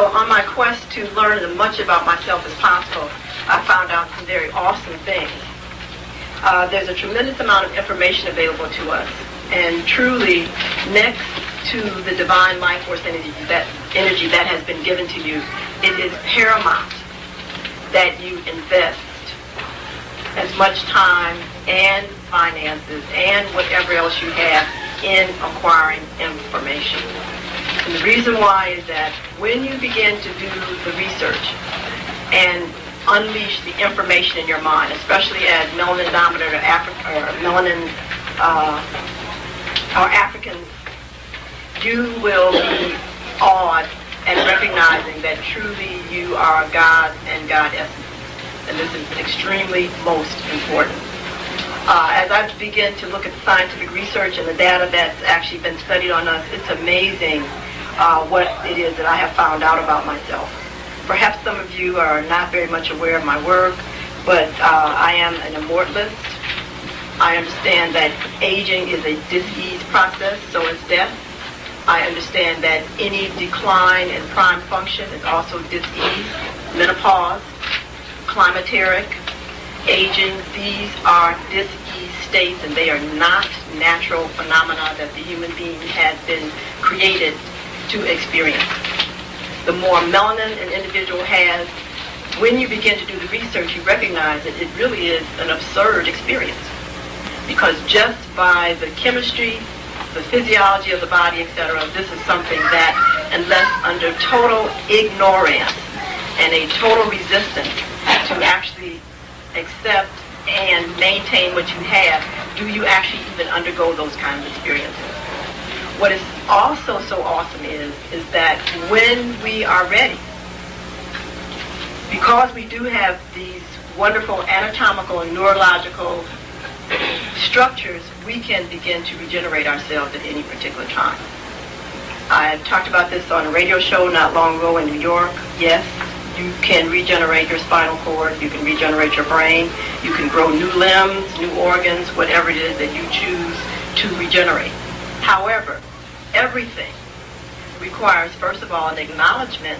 So on my quest to learn as much about myself as possible, I found out some very awesome things. There's a tremendous amount of information available to us, and truly, next to the divine life force energy that has been given to you, it is paramount that you invest as much time and finances and whatever else you have in acquiring information. And the reason why is that when you begin to do the research and unleash the information in your mind, especially as melanin-dominant or Africans, you will be awed and recognizing that truly you are God and God essence. And this is extremely most important. As I begin to look at the scientific research and the data that's actually been studied on us, it's amazing what it is that I have found out about myself. Perhaps some of you are not very much aware of my work, but I am an immortalist. I understand that aging is a dis-ease process, so is death. I understand that any decline in prime function is also dis-ease. Menopause, climateric, aging, these are dis-ease states, and they are not natural phenomena that the human being has been created to experience. The more melanin an individual has, when you begin to do the research, you recognize that it really is an absurd experience. Because just by the chemistry, the physiology of the body, etc., this is something that, unless under total ignorance and a total resistance to actually accept and maintain what you have, do you actually even undergo those kinds of experiences. What is also so awesome is that when we are ready, because we do have these wonderful anatomical and neurological structures, we can begin to regenerate ourselves at any particular time. I talked about this on a radio show not long ago in New York. Yes, you can regenerate your spinal cord, you can regenerate your brain, you can grow new limbs, new organs, whatever it is that you choose to regenerate. However, everything requires, first of all, an acknowledgement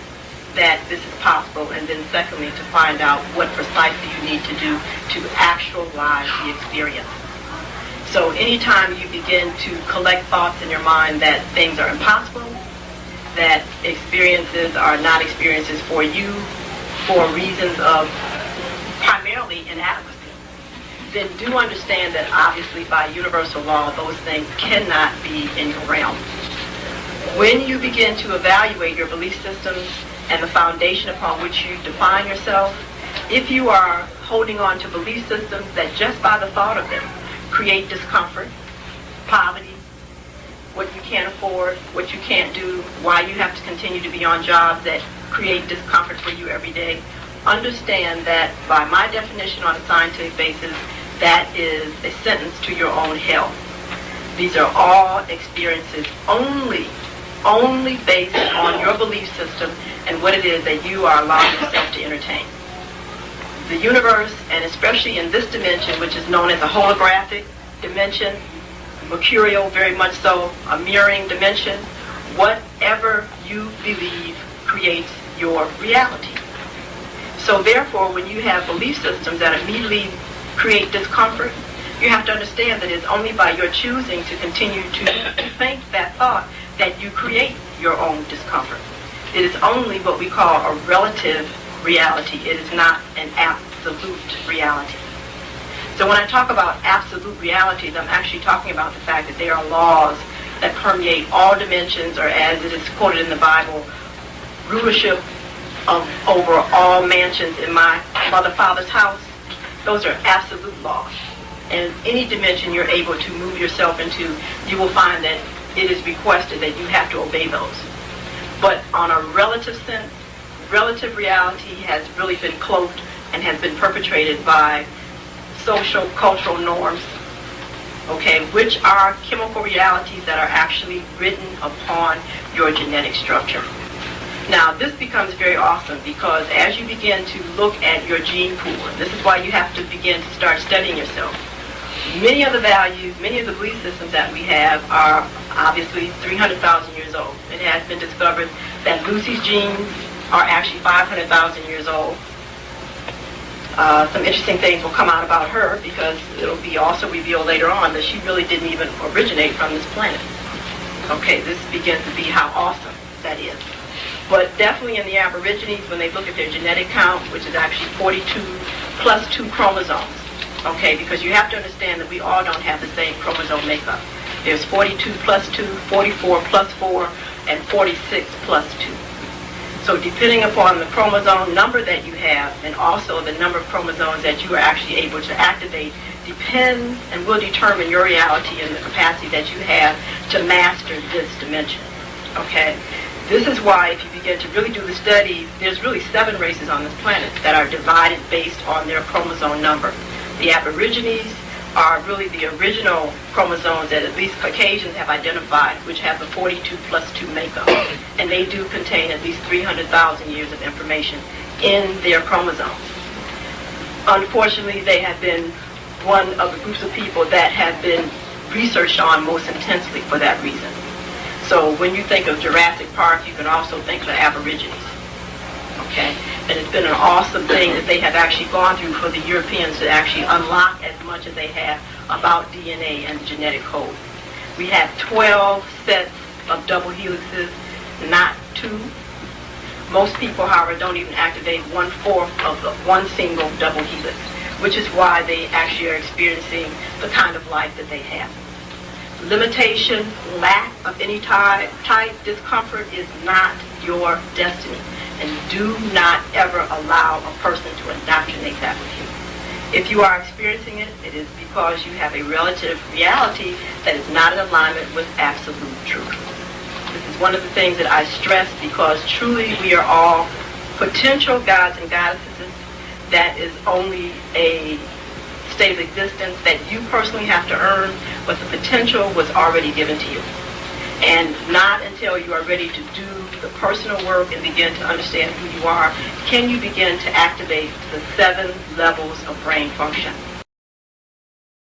that this is possible, and then secondly, to find out what precisely you need to do to actualize the experience. So anytime you begin to collect thoughts in your mind that things are impossible, that experiences are not experiences for you for reasons of primarily inadequacy, then do understand that obviously by universal law, those things cannot be in your realm. When you begin to evaluate your belief systems and the foundation upon which you define yourself, if you are holding on to belief systems that just by the thought of them create discomfort, poverty, what you can't afford, what you can't do, why you have to continue to be on jobs that create discomfort for you every day, understand that by my definition on a scientific basis, that is a sentence to your own health. These are all experiences only based on your belief system and what it is that you are allowing yourself to entertain. The universe, and especially in this dimension, which is known as a holographic dimension, mercurial very much so, a mirroring dimension, whatever you believe creates your reality. So therefore, when you have belief systems that immediately create discomfort, you have to understand that it's only by your choosing to continue to think that thought that you create your own discomfort. It is only what we call a relative reality. It is not an absolute reality. So when I talk about absolute realities, I'm actually talking about the fact that there are laws that permeate all dimensions, or as it is quoted in the Bible, rulership over all mansions in my mother father's house. Those are absolute laws. And any dimension you're able to move yourself into, you will find that it is requested that you have to obey those. But on a relative sense, relative reality has really been cloaked and has been perpetrated by social, cultural norms, okay, which are chemical realities that are actually written upon your genetic structure. Now, this becomes very awesome because as you begin to look at your gene pool, and this is why you have to begin to start studying yourself, many of the values, many of the belief systems that we have are obviously 300,000 years old. It has been discovered that Lucy's genes are actually 500,000 years old. Some interesting things will come out about her because it'll be also revealed later on that she really didn't even originate from this planet. Okay, this begins to be how awesome that is. But definitely in the Aborigines, when they look at their genetic count, which is actually 42 plus 2 chromosomes, okay, because you have to understand that we all don't have the same chromosome makeup. There's 42 plus 2, 44 plus 4, and 46 plus 2. So depending upon the chromosome number that you have and also the number of chromosomes that you are actually able to activate depends and will determine your reality and the capacity that you have to master this dimension. Okay? This is why if you begin to really do the studies, there's really 7 races on this planet that are divided based on their chromosome number. The Aborigines are really the original chromosomes that at least Caucasians have identified, which have the 42 plus 2 makeup. And they do contain at least 300,000 years of information in their chromosomes. Unfortunately, they have been one of the groups of people that have been researched on most intensely for that reason. So when you think of Jurassic Park, you can also think of the Aborigines. Okay? And it's been an awesome thing that they have actually gone through for the Europeans to actually unlock as much as they have about DNA and the genetic code. We have 12 sets of double helixes, not 2. Most people, however, don't even activate 1/4 of the one single double helix, which is why they actually are experiencing the kind of life that they have. Limitation, lack of any type, discomfort is not your destiny. And do not ever allow a person to indoctrinate that with you. If you are experiencing it, it is because you have a relative reality that is not in alignment with absolute truth. This is one of the things that I stress because truly we are all potential gods and goddesses. That is only a state of existence that you personally have to earn, but the potential was already given to you. And not until you are ready to do the personal work and begin to understand who you are, can you begin to activate the 7 levels of brain function.